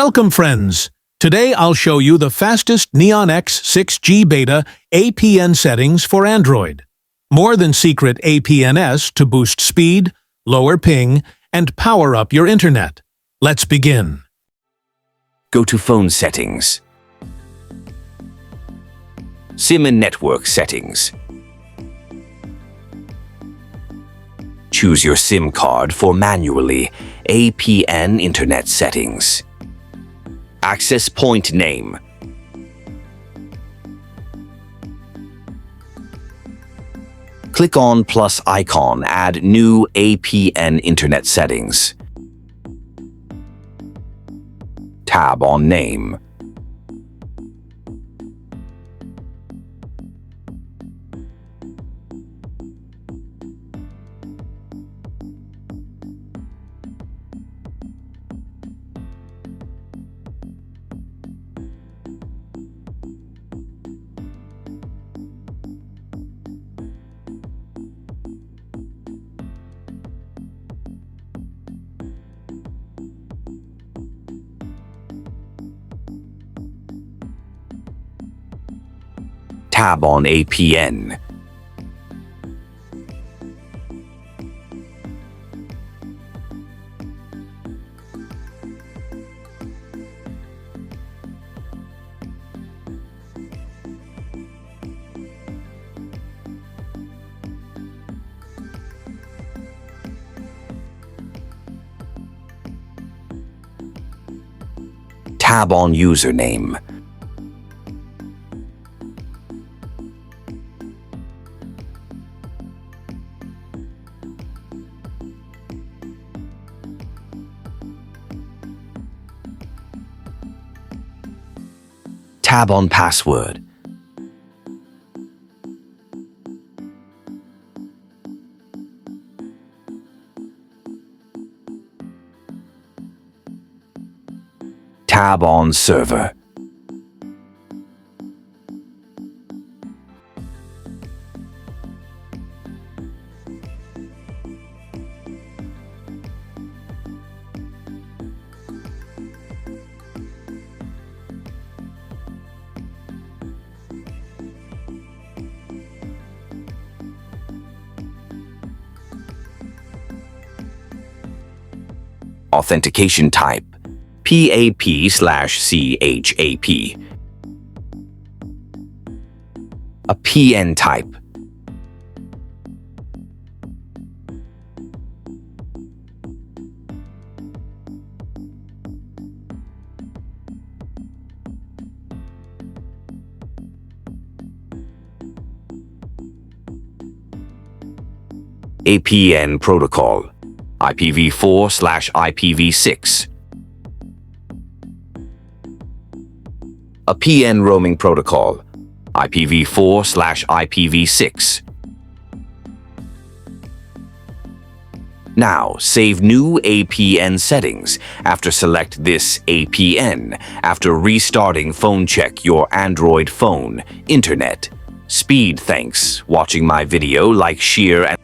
Welcome, friends! Today I'll show you the fastest Neon X 6G Beta APN settings for Android. More than secret APNs to boost speed, lower ping, and power up your internet. Let's begin. Go to Phone Settings. SIM and Network Settings. Choose your SIM card for manually APN Internet Settings. Access Point Name. Click on plus icon, add new APN Internet Settings. Tab on Name. Tab on APN. Tab on Username. Tab on Password. Tab on Server. Authentication type, PAP/CHAP. A PN type. APN protocol. IPv4/IPv6. A PN roaming protocol, IPv4/IPv6. Now, save new APN settings after select this APN after restarting phone check your Android phone, internet. Speed. Thanks watching my video, like, share and